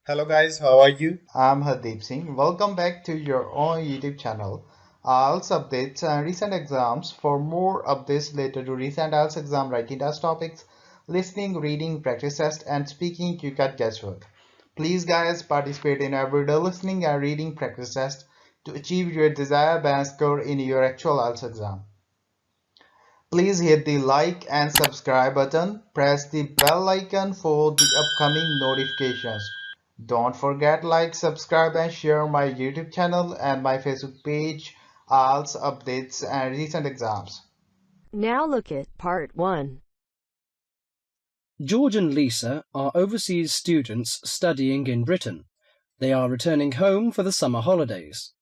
Hello guys, how are you? I'm Hardeep Singh. Welcome back to your own YouTube channel. IELTS updates and recent exams. For more updates related to recent IELTS exam writing test topics, listening, reading, practice test, and speaking, you got guesswork. Please, guys, participate in everyday listening and reading practice test to achieve your desired band score in your actual IELTS exam. Please hit the like and subscribe button. Press the bell icon for the upcoming notifications. Don't forget like, subscribe and share my YouTube channel and my Facebook page, IELTS updates and recent exams. Now look at Part 1. George and Lisa are overseas students studying in Britain. They are returning home for the summer holidays.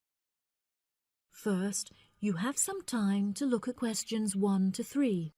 First, you have some time to look at questions 1 to 3.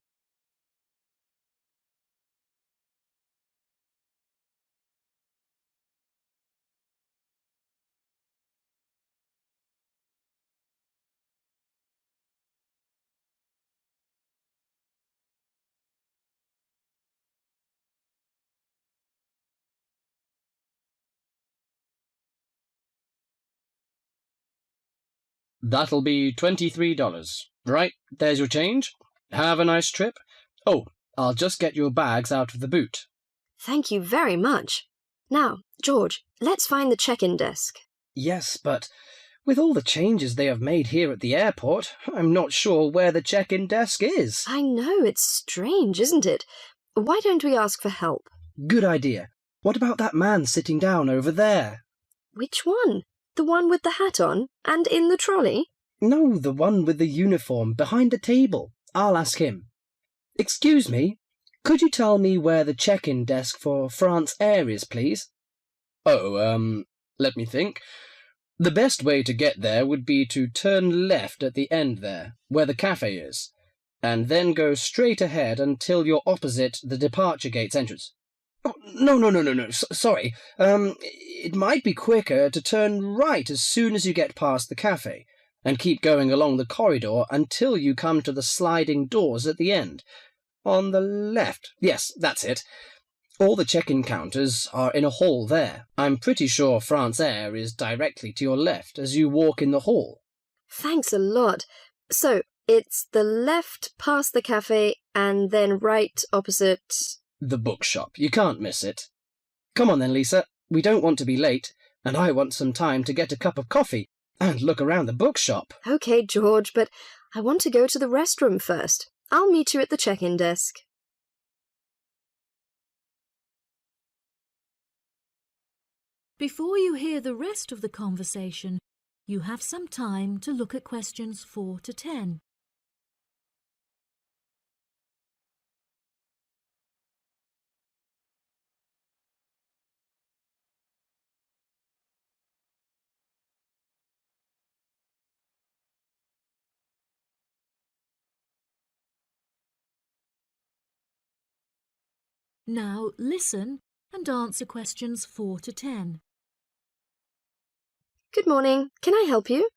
That'll be $23. Right, there's your change. Have a nice trip. Oh, I'll just get your bags out of the boot. Thank you very much. Now, George, let's find the check-in desk. Yes, but with all the changes they have made here at the airport, I'm not sure where the check-in desk is. I know, it's strange, isn't it? Why don't we ask for help? Good idea. What about that man sitting down over there? Which one? The one with the hat on and in the trolley? No, the one with the uniform behind the table. I'll ask him. Excuse me, could you tell me where the check-in desk for France Air is, please? Oh, let me think. The best way to get there would be to turn left at the end there, where the cafe is, and then go straight ahead until you're opposite the departure gates entrance. Oh, no. Sorry. It might be quicker to turn right as soon as you get past the cafe, and keep going along the corridor until you come to the sliding doors at the end. On the left. Yes, that's it. All the check-in counters are in a hall there. I'm pretty sure France Air is directly to your left as you walk in the hall. Thanks a lot. So, it's the left past the cafe and then right opposite... The bookshop. You can't miss it. Come on then, Lisa. We don't want to be late, and I want some time to get a cup of coffee and look around the bookshop. Okay, George, but I want to go to the restroom first. I'll meet you at the check-in desk. Before you hear the rest of the conversation, you have some time to look at questions 4 to 10. Now listen and answer questions 4 to 10. Good morning. Can I help you?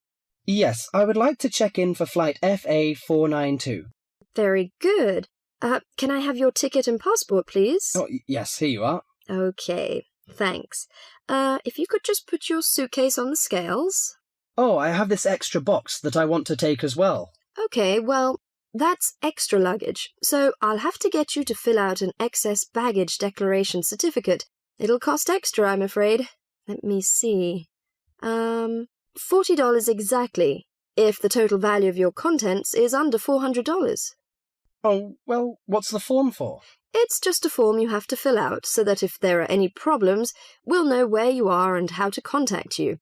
Yes, I would like to check in for flight FA492. Very good. Can I have your ticket and passport, please? Oh, yes, here you are. Okay, thanks. If you could just put your suitcase on the scales. Oh, I have this extra box that I want to take as well. Okay, well, that's extra luggage, so I'll have to get you to fill out an excess baggage declaration certificate. It'll cost extra, I'm afraid. Let me see. $40 exactly, if the total value of your contents is under $400. Oh, well, what's the form for? It's just a form you have to fill out so that if there are any problems, we'll know where you are and how to contact you.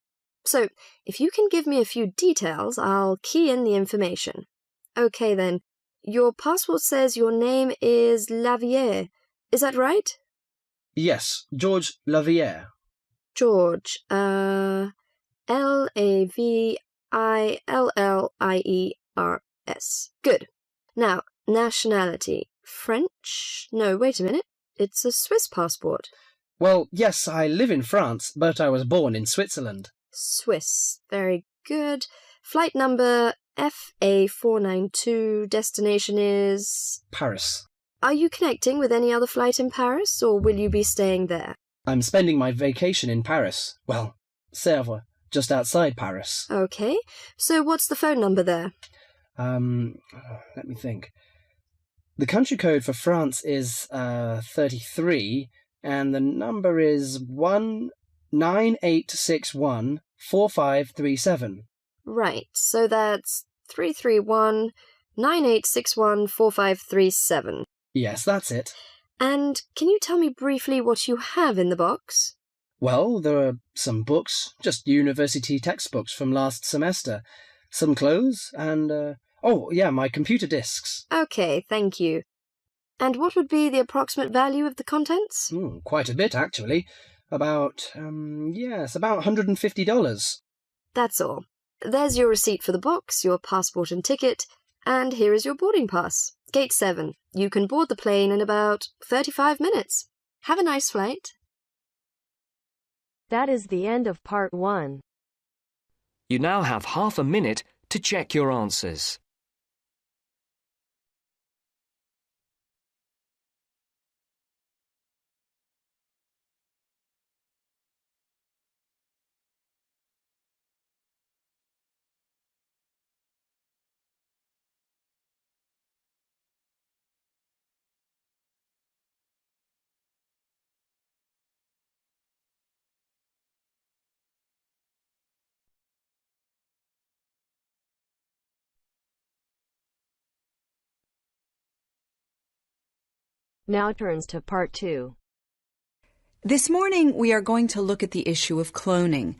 So, if you can give me a few details, I'll key in the information. Okay then, your passport says your name is Lavier. Is that right? Yes, George Lavier. George, Lavillliers. Good. Now, nationality. French? No, wait a minute. It's a Swiss passport. Well, yes, I live in France, but I was born in Switzerland. Swiss. Very good. Flight number FA492. Destination is... Paris. Are you connecting with any other flight in Paris, or will you be staying there? I'm spending my vacation in Paris. Well, Sèvres, just outside Paris. Okay, so what's the phone number there? Let me think. The country code for France is 33, and the number is 198614537. Right, so that's 331-9861-4537. Yes, that's it. And can you tell me briefly what you have in the box? Well, there are some books, just university textbooks from last semester, some clothes, and, my computer disks. Okay, thank you. And what would be the approximate value of the contents? Quite a bit, actually. About $150. That's all. There's your receipt for the box, your passport and ticket, and here is your boarding pass. Gate 7. You can board the plane in about 35 minutes. Have a nice flight. That is the end of part 1. You now have half a minute to check your answers. Now turns to part 2. This morning we are going to look at the issue of cloning.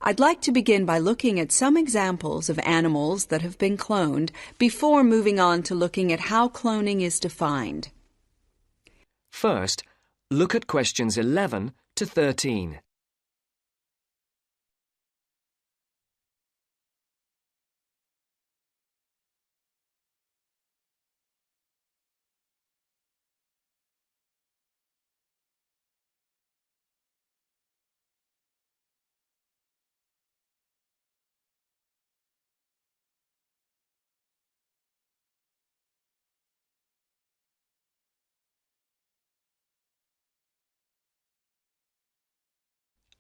I'd like to begin by looking at some examples of animals that have been cloned before moving on to looking at how cloning is defined. First, look at questions 11 to 13.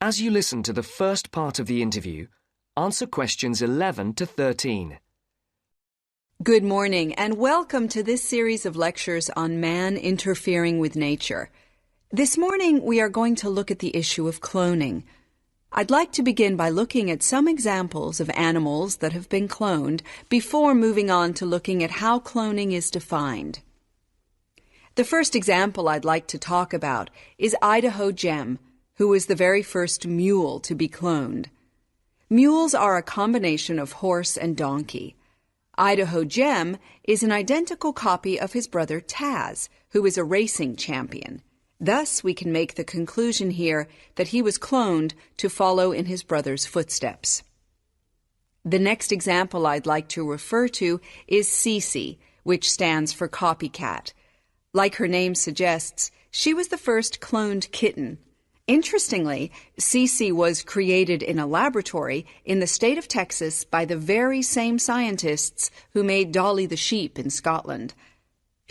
As you listen to the first part of the interview, answer questions 11 to 13. Good morning and welcome to this series of lectures on man interfering with nature. This morning we are going to look at the issue of cloning. I'd like to begin by looking at some examples of animals that have been cloned before moving on to looking at how cloning is defined. The first example I'd like to talk about is Idaho Gem, who was the very first mule to be cloned. Mules are a combination of horse and donkey. Idaho Gem is an identical copy of his brother Taz, who is a racing champion. Thus, we can make the conclusion here that he was cloned to follow in his brother's footsteps. The next example I'd like to refer to is Cece, which stands for copycat. Like her name suggests, she was the first cloned kitten. Interestingly, Cece was created in a laboratory in the state of Texas by the very same scientists who made Dolly the sheep in Scotland.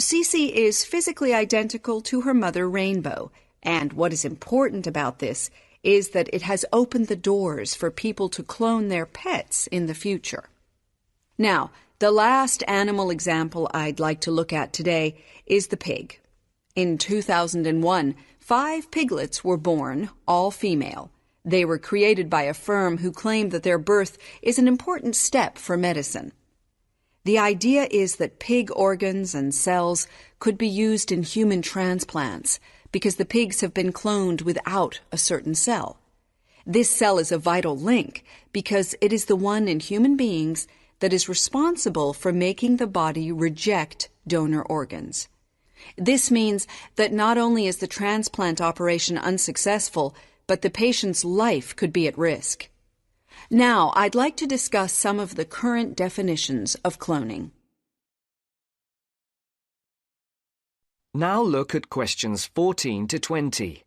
Cece is physically identical to her mother Rainbow, and what is important about this is that it has opened the doors for people to clone their pets in the future. Now, the last animal example I'd like to look at today is the pig. In 2001, 5 piglets were born, all female. They were created by a firm who claimed that their birth is an important step for medicine. The idea is that pig organs and cells could be used in human transplants because the pigs have been cloned without a certain cell. This cell is a vital link because it is the one in human beings that is responsible for making the body reject donor organs. This means that not only is the transplant operation unsuccessful, but the patient's life could be at risk. Now, I'd like to discuss some of the current definitions of cloning. Now look at questions 14 to 20.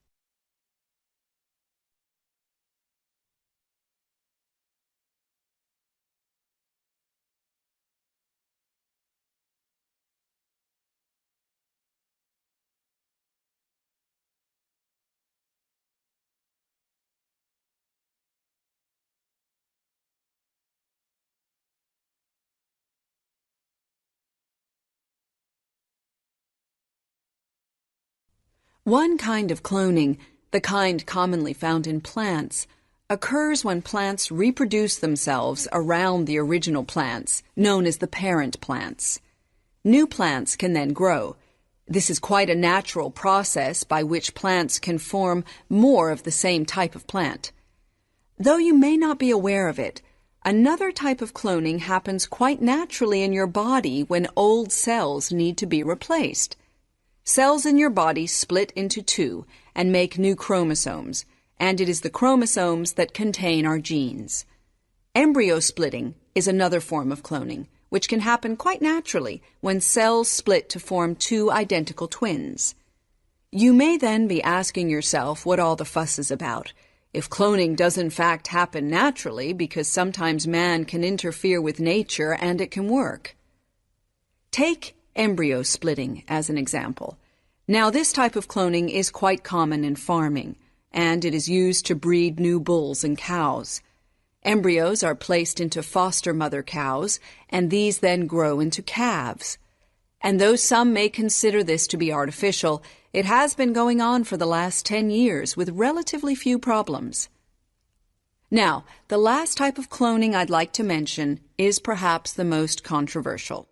One kind of cloning, the kind commonly found in plants, occurs when plants reproduce themselves around the original plants, known as the parent plants. New plants can then grow. This is quite a natural process by which plants can form more of the same type of plant. Though you may not be aware of it, another type of cloning happens quite naturally in your body when old cells need to be replaced. Cells in your body split into two and make new chromosomes, and it is the chromosomes that contain our genes. Embryo splitting is another form of cloning, which can happen quite naturally when cells split to form two identical twins. You may then be asking yourself what all the fuss is about, if cloning does in fact happen naturally because sometimes man can interfere with nature and it can work. Take embryo splitting as an example. Now, this type of cloning is quite common in farming, and it is used to breed new bulls and cows. Embryos are placed into foster mother cows, and these then grow into calves. And though some may consider this to be artificial, it has been going on for the last 10 years with relatively few problems. Now, the last type of cloning I'd like to mention is perhaps the most controversial.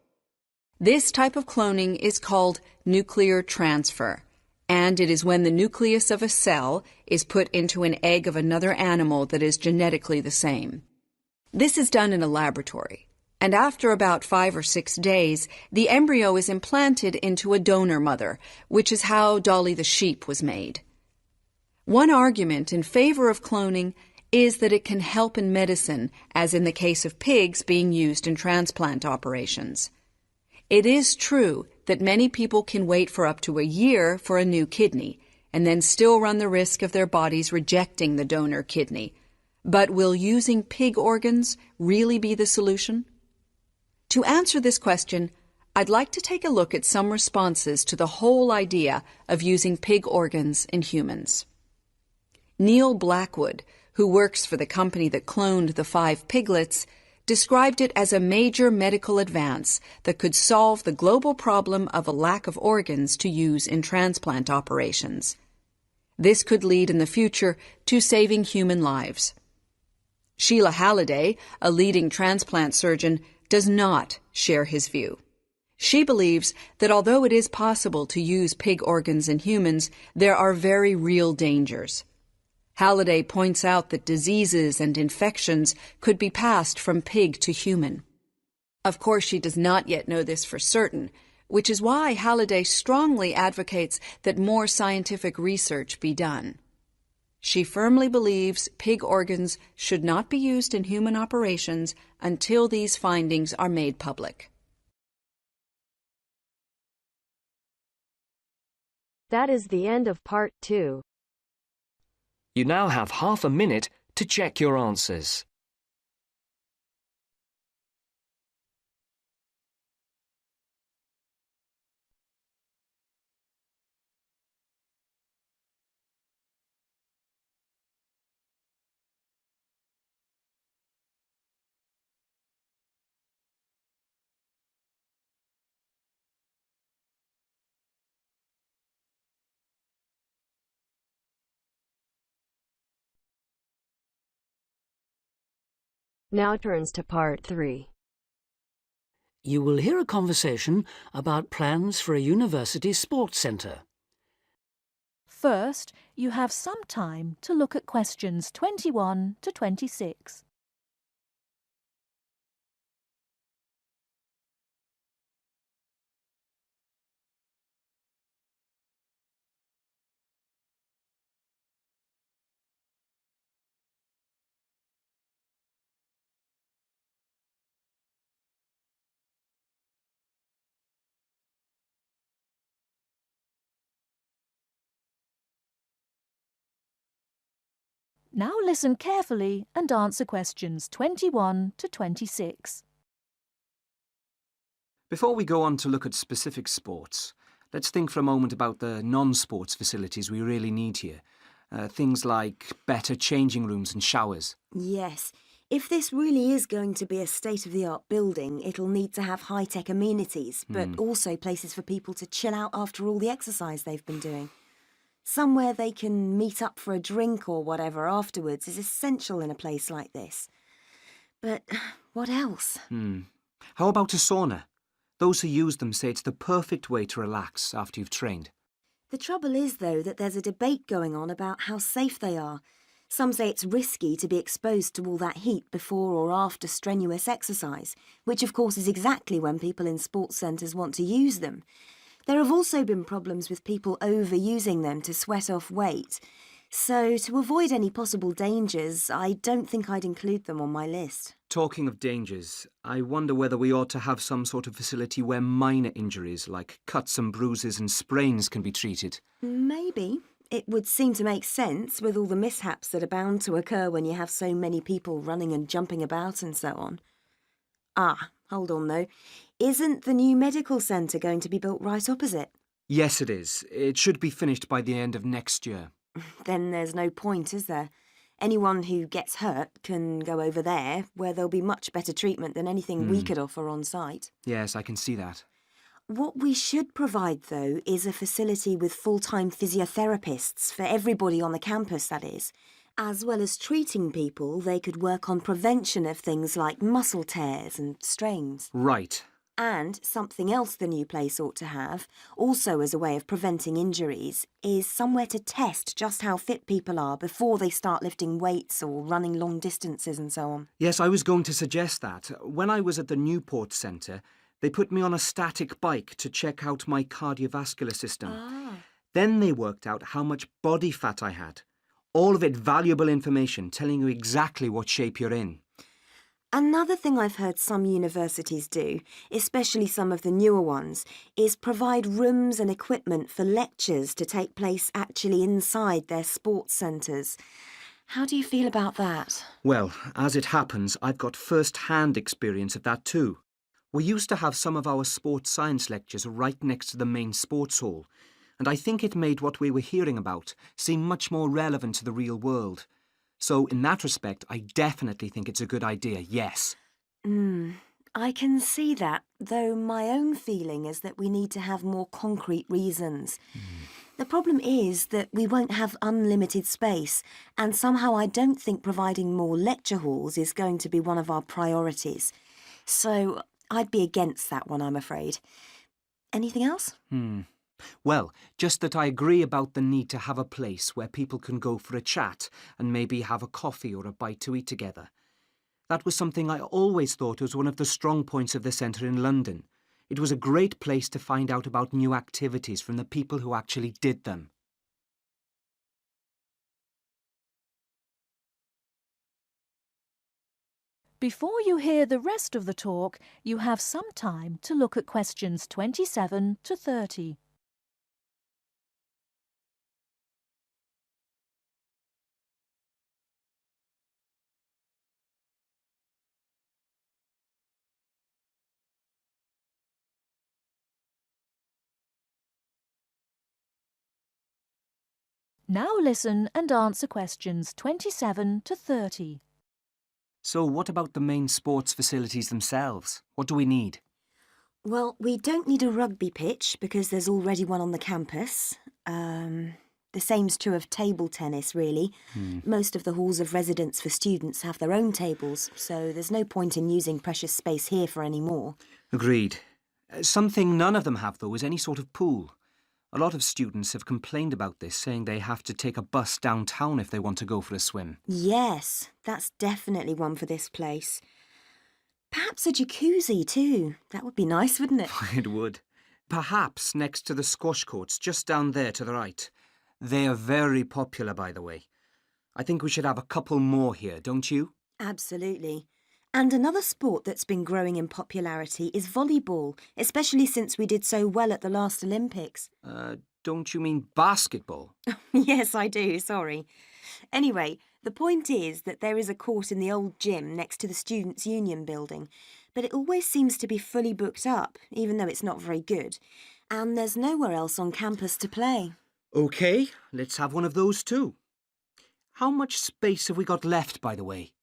This type of cloning is called nuclear transfer, and it is when the nucleus of a cell is put into an egg of another animal that is genetically the same. This is done in a laboratory, and after about 5 or 6 days, the embryo is implanted into a donor mother, which is how Dolly the sheep was made. One argument in favor of cloning is that it can help in medicine, as in the case of pigs being used in transplant operations. It is true that many people can wait for up to a year for a new kidney, and then still run the risk of their bodies rejecting the donor kidney. But will using pig organs really be the solution? To answer this question, I'd like to take a look at some responses to the whole idea of using pig organs in humans. Neil Blackwood, who works for the company that cloned the 5 piglets, described it as a major medical advance that could solve the global problem of a lack of organs to use in transplant operations. This could lead in the future to saving human lives. Sheila Halliday, a leading transplant surgeon, does not share his view. She believes that although it is possible to use pig organs in humans, there are very real dangers. Halliday points out that diseases and infections could be passed from pig to human. Of course, she does not yet know this for certain, which is why Halliday strongly advocates that more scientific research be done. She firmly believes pig organs should not be used in human operations until these findings are made public. That is the end of part 2. You now have half a minute to check your answers. Now turns to part 3. You will hear a conversation about plans for a university sports centre. First, you have some time to look at questions 21 to 26. Now listen carefully and answer questions 21 to 26. Before we go on to look at specific sports, let's think for a moment about the non-sports facilities we really need here. Things like better changing rooms and showers. Yes. If this really is going to be a state-of-the-art building, it'll need to have high-tech amenities, but also places for people to chill out after all the exercise they've been doing. Somewhere they can meet up for a drink or whatever afterwards is essential in a place like this. But what else? How about a sauna? Those who use them say it's the perfect way to relax after you've trained. The trouble is, though, that there's a debate going on about how safe they are. Some say it's risky to be exposed to all that heat before or after strenuous exercise, which of course is exactly when people in sports centres want to use them. There have also been problems with people overusing them to sweat off weight. So, to avoid any possible dangers, I don't think I'd include them on my list. Talking of dangers, I wonder whether we ought to have some sort of facility where minor injuries like cuts and bruises and sprains can be treated. Maybe. It would seem to make sense with all the mishaps that are bound to occur when you have so many people running and jumping about and so on. Ah, hold on though. Isn't the new medical centre going to be built right opposite? Yes, it is. It should be finished by the end of next year. Then there's no point, is there? Anyone who gets hurt can go over there, where there'll be much better treatment than anything we could offer on site. Yes, I can see that. What we should provide, though, is a facility with full-time physiotherapists for everybody on the campus, that is. As well as treating people, they could work on prevention of things like muscle tears and strains. Right. And something else the new place ought to have, also as a way of preventing injuries, is somewhere to test just how fit people are before they start lifting weights or running long distances and so on. Yes, I was going to suggest that. When I was at the Newport Centre, they put me on a static bike to check out my cardiovascular system. Then they worked out how much body fat I had. All of it valuable information telling you exactly what shape you're in. Another thing I've heard some universities do, especially some of the newer ones, is provide rooms and equipment for lectures to take place actually inside their sports centres. How do you feel about that? Well, as it happens, I've got first-hand experience of that too. We used to have some of our sports science lectures right next to the main sports hall, and I think it made what we were hearing about seem much more relevant to the real world. So, in that respect, I definitely think it's a good idea, yes. I can see that, though my own feeling is that we need to have more concrete reasons. The problem is that we won't have unlimited space, and somehow I don't think providing more lecture halls is going to be one of our priorities. So, I'd be against that one, I'm afraid. Anything else? Well, just that I agree about the need to have a place where people can go for a chat and maybe have a coffee or a bite to eat together. That was something I always thought was one of the strong points of the centre in London. It was a great place to find out about new activities from the people who actually did them. Before you hear the rest of the talk, you have some time to look at questions 27 to 30. Now listen and answer questions 27 to 30. So what about the main sports facilities themselves? What do we need? Well, we don't need a rugby pitch because there's already one on the campus. The same's true of table tennis, really. Most of the halls of residence for students have their own tables, so there's no point in using precious space here for any more. Agreed. Something none of them have, though, is any sort of pool. A lot of students have complained about this, saying they have to take a bus downtown if they want to go for a swim. Yes, that's definitely one for this place. Perhaps a jacuzzi too. That would be nice, wouldn't it? It would. Perhaps next to the squash courts, just down there to the right. They are very popular, by the way. I think we should have a couple more here, don't you? Absolutely. And another sport that's been growing in popularity is volleyball, especially since we did so well at the last Olympics. Don't you mean basketball? Yes, I do, sorry. Anyway, the point is that there is a court in the old gym next to the Students' Union building, but it always seems to be fully booked up, even though it's not very good. And there's nowhere else on campus to play. OK, let's have one of those too. How much space have we got left, by the way?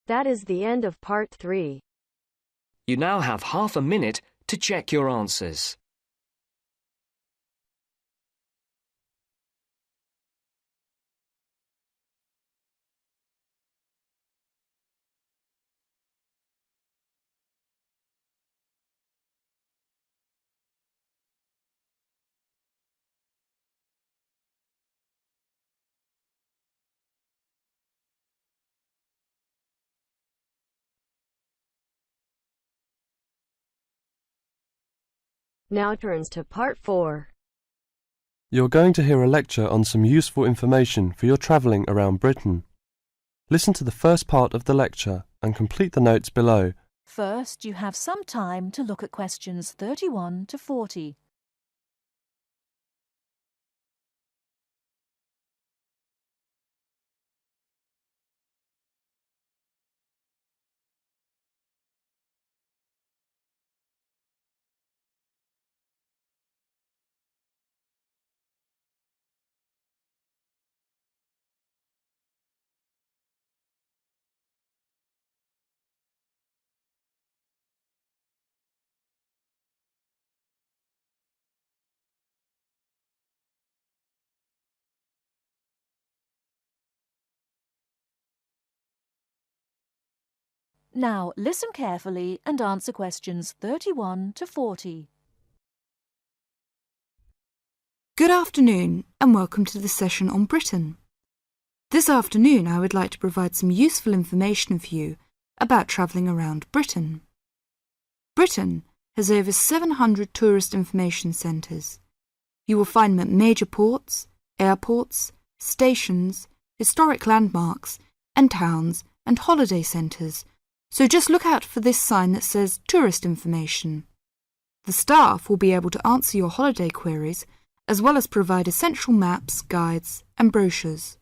That is the end of part 3. You now have half a minute to check your answers. Now turns to part 4. You're going to hear a lecture on some useful information for your travelling around Britain. Listen to the first part of the lecture and complete the notes below. First, you have some time to look at questions 31 to 40. Now, listen carefully and answer questions 31 to 40. Good afternoon and welcome to the session on Britain. This afternoon I would like to provide some useful information for you about travelling around Britain. Britain has over 700 tourist information centres. You will find them at major ports, airports, stations, historic landmarks and towns and holiday centres. So just look out for this sign that says Tourist Information. The staff will be able to answer your holiday queries as well as provide essential maps, guides and brochures.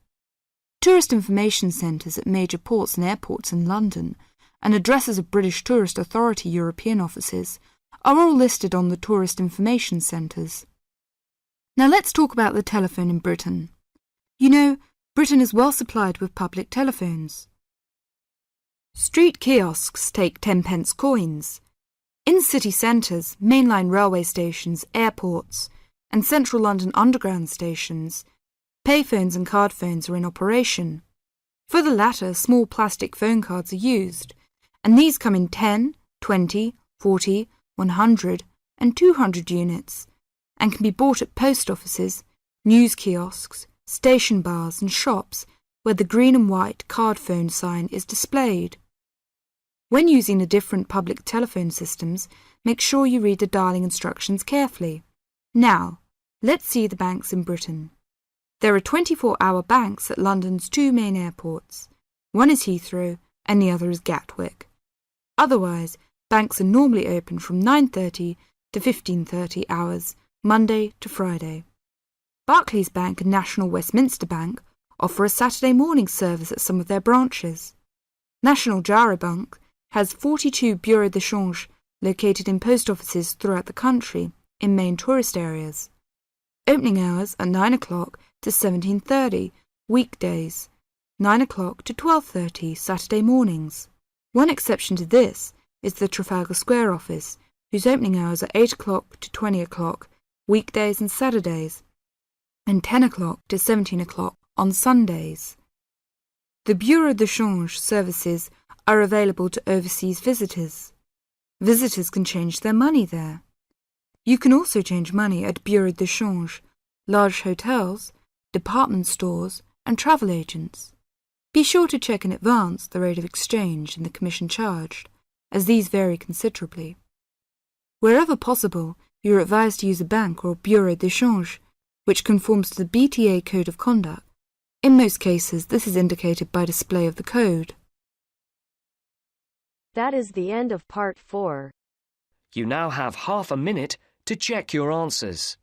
Tourist information centres at major ports and airports in London and addresses of British Tourist Authority European offices are all listed on the Tourist Information Centres. Now let's talk about the telephone in Britain. You know, Britain is well supplied with public telephones. Street kiosks take 10-pence coins. In city centres, mainline railway stations, airports, and central London underground stations, payphones and card phones are in operation. For the latter, small plastic phone cards are used, and these come in 10, 20, 40, 100, and 200 units, and can be bought at post offices, news kiosks, station bars, and shops where the green and white card phone sign is displayed. When using the different public telephone systems, make sure you read the dialling instructions carefully. Now, let's see the banks in Britain. There are 24-hour banks at London's two main airports. One is Heathrow and the other is Gatwick. Otherwise, banks are normally open from 9:30 to 15:30 hours, Monday to Friday. Barclays Bank and National Westminster Bank offer a Saturday morning service at some of their branches. National Jaro Bank has 42 bureaux de change located in post offices throughout the country in main tourist areas. Opening hours are 9 o'clock to 17:30 weekdays, 9 o'clock to 12:30 Saturday mornings. One exception to this is the Trafalgar Square office, whose opening hours are 8 o'clock to 20 o'clock weekdays and Saturdays, and 10 o'clock to 17 o'clock on Sundays. The bureau de change services are available to overseas visitors. Visitors can change their money there. You can also change money at bureau de change, large hotels, department stores, and travel agents. Be sure to check in advance the rate of exchange and the commission charged, as these vary considerably. Wherever possible, you are advised to use a bank or bureau de change, which conforms to the BTA Code of Conduct. In most cases, this is indicated by display of the code. That is the end of part 4. You now have half a minute to check your answers.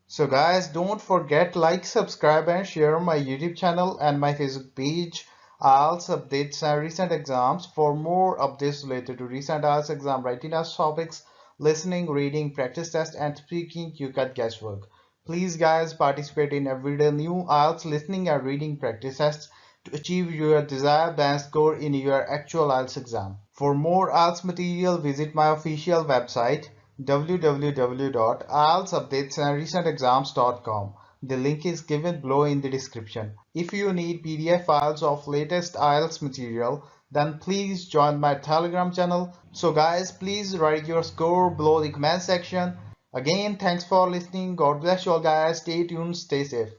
So guys, don't forget like, subscribe and share my YouTube channel and my Facebook page, IELTS updates and recent exams. For more updates related to recent IELTS exam writing test topics, listening, reading, practice test and speaking, you got guesswork. Please guys, participate in everyday new IELTS listening and reading practice tests to achieve your desired band score in your actual IELTS exam. For more IELTS material, visit my official website www.ieltsupdatesandrecentexams.com. The link is given below in the description. If you need PDF files of latest IELTS material, then please join my Telegram channel. So guys, please write your score below the comment section. Again, thanks for listening. God bless you all guys. Stay tuned, stay safe.